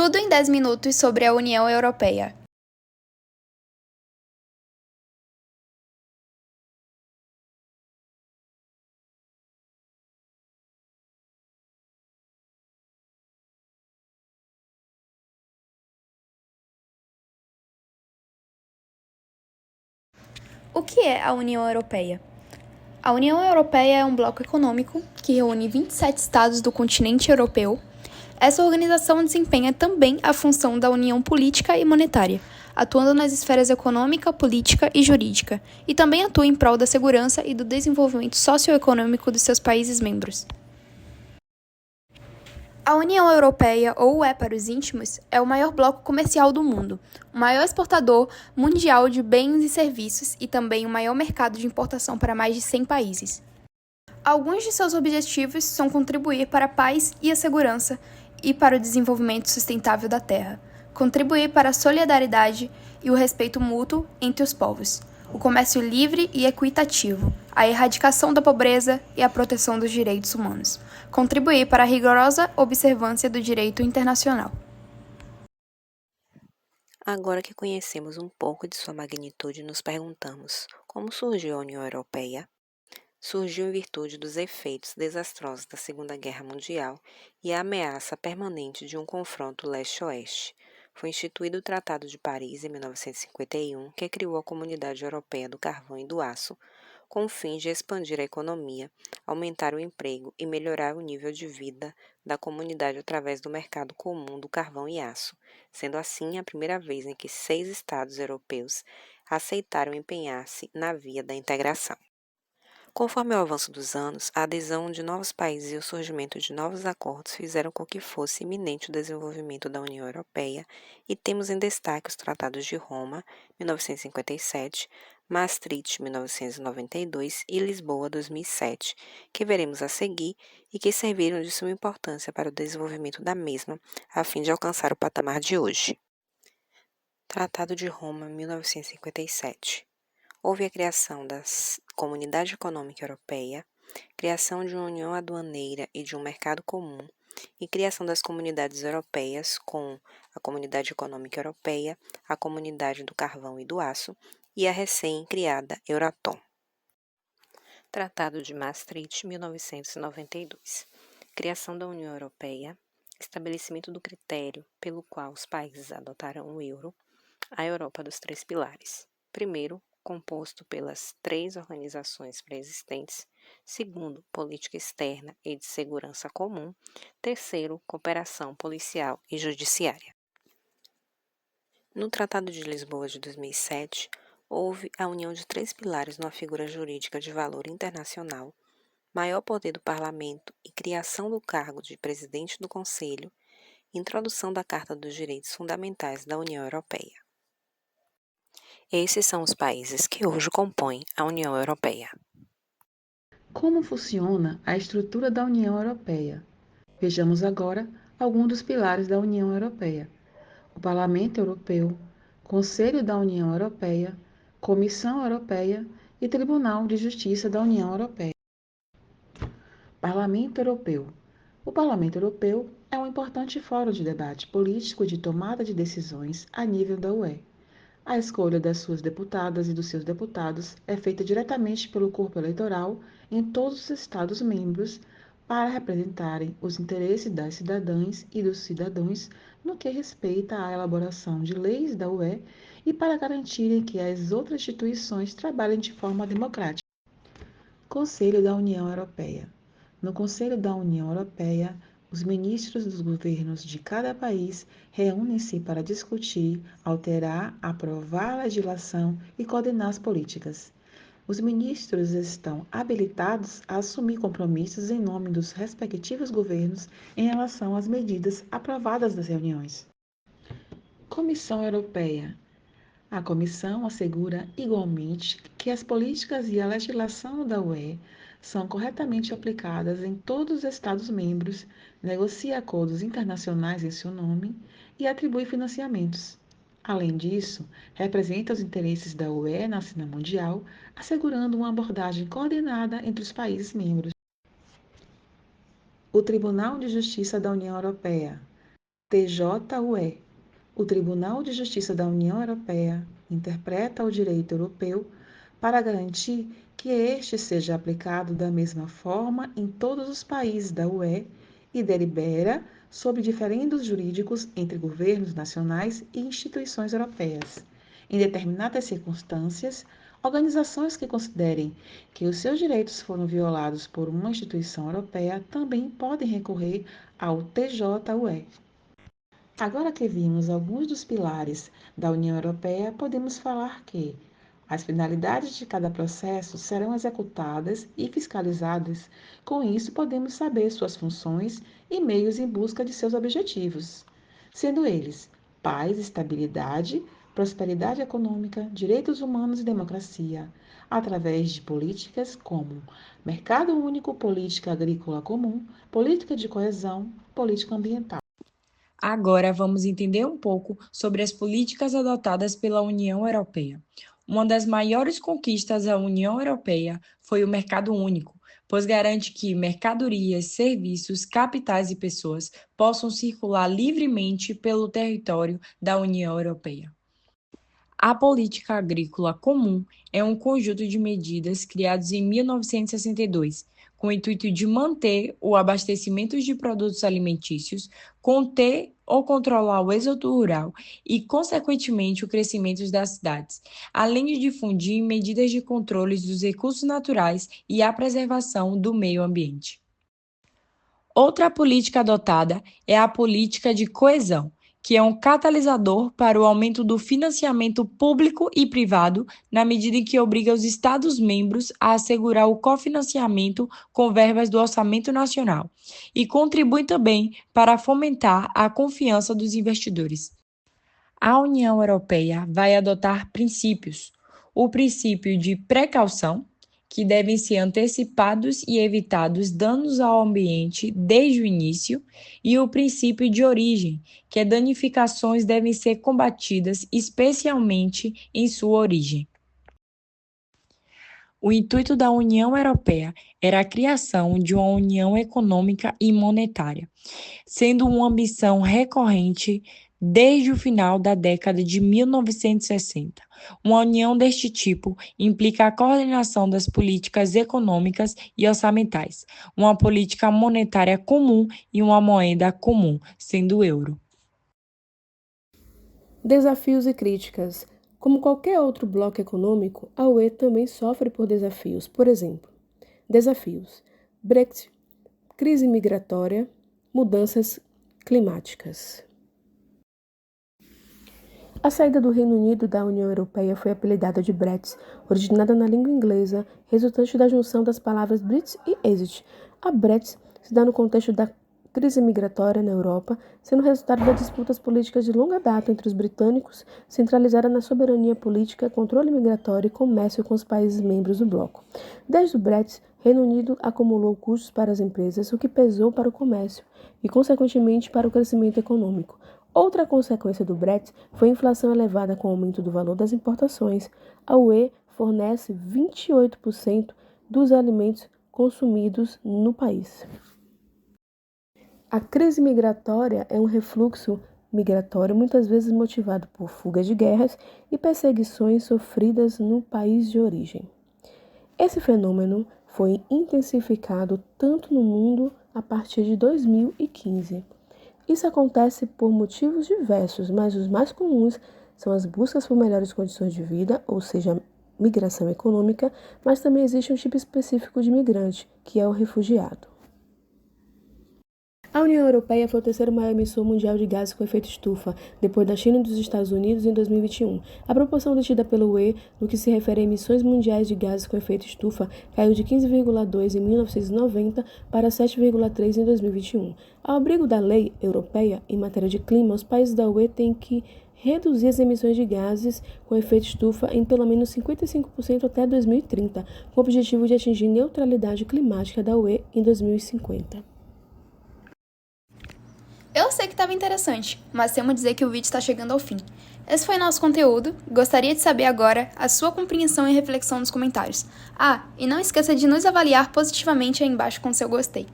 Tudo em 10 minutos sobre a União Europeia. O que é a União Europeia? A União Europeia é um bloco econômico que reúne 27 estados do continente europeu. Essa organização desempenha também a função da união política e monetária, atuando nas esferas econômica, política e jurídica, e também atua em prol da segurança e do desenvolvimento socioeconômico dos seus países membros. A União Europeia, ou UE para os íntimos, é o maior bloco comercial do mundo, o maior exportador mundial de bens e serviços e também o maior mercado de importação para mais de 100 países. Alguns de seus objetivos são contribuir para a paz e a segurança e para o desenvolvimento sustentável da Terra, contribuir para a solidariedade e o respeito mútuo entre os povos, o comércio livre e equitativo, a erradicação da pobreza e a proteção dos direitos humanos, contribuir para a rigorosa observância do direito internacional. Agora que conhecemos um pouco de sua magnitude, nos perguntamos: como surgiu a União Europeia? Surgiu em virtude dos efeitos desastrosos da Segunda Guerra Mundial e a ameaça permanente de um confronto leste-oeste. Foi instituído o Tratado de Paris em 1951, que criou a Comunidade Europeia do Carvão e do Aço, com o fim de expandir a economia, aumentar o emprego e melhorar o nível de vida da comunidade através do mercado comum do carvão e aço, sendo assim a primeira vez em que 6 estados europeus aceitaram empenhar-se na via da integração. Conforme o avanço dos anos, a adesão de novos países e o surgimento de novos acordos fizeram com que fosse iminente o desenvolvimento da União Europeia, e temos em destaque os Tratados de Roma, 1957, Maastricht, 1992 e Lisboa, 2007, que veremos a seguir e que serviram de suma importância para o desenvolvimento da mesma, a fim de alcançar o patamar de hoje. Tratado de Roma, 1957. Houve a criação da Comunidade Econômica Europeia, criação de uma união aduaneira e de um mercado comum, e criação das comunidades europeias com a Comunidade Econômica Europeia, a Comunidade do Carvão e do Aço e a recém-criada Euratom. Tratado de Maastricht, 1992. Criação da União Europeia, estabelecimento do critério pelo qual os países adotaram o euro, a Europa dos Três Pilares. Primeiro, composto pelas 3 organizações pré-existentes. Segundo, política externa e de segurança comum. Terceiro, cooperação policial e judiciária. No Tratado de Lisboa de 2007, houve a união de 3 pilares numa figura jurídica de valor internacional, maior poder do Parlamento e criação do cargo de presidente do Conselho, introdução da Carta dos Direitos Fundamentais da União Europeia. Esses são os países que hoje compõem a União Europeia. Como funciona a estrutura da União Europeia? Vejamos agora alguns dos pilares da União Europeia: o Parlamento Europeu, Conselho da União Europeia, Comissão Europeia e Tribunal de Justiça da União Europeia. Parlamento Europeu. O Parlamento Europeu é um importante fórum de debate político e de tomada de decisões a nível da UE. A escolha das suas deputadas e dos seus deputados é feita diretamente pelo corpo eleitoral em todos os Estados-membros para representarem os interesses das cidadãs e dos cidadãos no que respeita à elaboração de leis da UE e para garantirem que as outras instituições trabalhem de forma democrática. Conselho da União Europeia. No Conselho da União Europeia, os ministros dos governos de cada país reúnem-se para discutir, alterar, aprovar a legislação e coordenar as políticas. Os ministros estão habilitados a assumir compromissos em nome dos respectivos governos em relação às medidas aprovadas das reuniões. Comissão Europeia. A Comissão assegura igualmente que as políticas e a legislação da UE são corretamente aplicadas em todos os Estados-membros, negocia acordos internacionais em seu nome e atribui financiamentos. Além disso, representa os interesses da UE na cena mundial, assegurando uma abordagem coordenada entre os países membros. O Tribunal de Justiça da União Europeia. TJUE. O Tribunal de Justiça da União Europeia interpreta o direito europeu para garantir que este seja aplicado da mesma forma em todos os países da UE e delibera sobre diferendos jurídicos entre governos nacionais e instituições europeias. Em determinadas circunstâncias, organizações que considerem que os seus direitos foram violados por uma instituição europeia também podem recorrer ao TJUE. Agora que vimos alguns dos pilares da União Europeia, podemos falar que as finalidades de cada processo serão executadas e fiscalizadas. Com isso, podemos saber suas funções e meios em busca de seus objetivos, sendo eles paz, estabilidade, prosperidade econômica, direitos humanos e democracia, através de políticas como mercado único, política agrícola comum, política de coesão, política ambiental. Agora vamos entender um pouco sobre as políticas adotadas pela União Europeia. Uma das maiores conquistas da União Europeia foi o mercado único, pois garante que mercadorias, serviços, capitais e pessoas possam circular livremente pelo território da União Europeia. A Política Agrícola Comum é um conjunto de medidas criados em 1962, com o intuito de manter o abastecimento de produtos alimentícios, conter ou controlar o êxodo rural e, consequentemente, o crescimento das cidades, além de difundir medidas de controle dos recursos naturais e a preservação do meio ambiente. Outra política adotada é a política de coesão, que é um catalisador para o aumento do financiamento público e privado, na medida em que obriga os Estados-membros a assegurar o cofinanciamento com verbas do orçamento nacional, e contribui também para fomentar a confiança dos investidores. A União Europeia vai adotar princípios: o princípio de precaução, que devem ser antecipados e evitados danos ao ambiente desde o início, e o princípio de origem, que danificações devem ser combatidas especialmente em sua origem. O intuito da União Europeia era a criação de uma união econômica e monetária, sendo uma ambição recorrente desde o final da década de 1960. Uma união deste tipo implica a coordenação das políticas econômicas e orçamentais, uma política monetária comum e uma moeda comum, sendo o euro. Desafios e críticas. Como qualquer outro bloco econômico, a UE também sofre por desafios. Por exemplo, desafios: Brexit, crise migratória, mudanças climáticas. A saída do Reino Unido da União Europeia foi apelidada de Brexit, originada na língua inglesa, resultante da junção das palavras Brit e Exit. A Brexit se dá no contexto da crise migratória na Europa, sendo resultado das disputas políticas de longa data entre os britânicos, centralizada na soberania política, controle migratório e comércio com os países membros do bloco. Desde o Brexit, Reino Unido acumulou custos para as empresas, o que pesou para o comércio e, consequentemente, para o crescimento econômico. Outra consequência do Brexit foi a inflação elevada com o aumento do valor das importações. A UE fornece 28% dos alimentos consumidos no país. A crise migratória é um refluxo migratório muitas vezes motivado por fuga de guerras e perseguições sofridas no país de origem. Esse fenômeno foi intensificado tanto no mundo a partir de 2015. Isso acontece por motivos diversos, mas os mais comuns são as buscas por melhores condições de vida, ou seja, migração econômica, mas também existe um tipo específico de migrante, que é o refugiado. A União Europeia foi o terceiro maior emissor mundial de gases com efeito estufa, depois da China e dos Estados Unidos em 2021. A proporção detida pela UE no que se refere a emissões mundiais de gases com efeito estufa caiu de 15,2 em 1990 para 7,3 em 2021. Ao abrigo da lei europeia em matéria de clima, os países da UE têm que reduzir as emissões de gases com efeito estufa em pelo menos 55% até 2030, com o objetivo de atingir neutralidade climática da UE em 2050. Eu sei que estava interessante, mas temo dizer que o vídeo está chegando ao fim. Esse foi nosso conteúdo. Gostaria de saber agora a sua compreensão e reflexão nos comentários. E não esqueça de nos avaliar positivamente aí embaixo com seu gostei.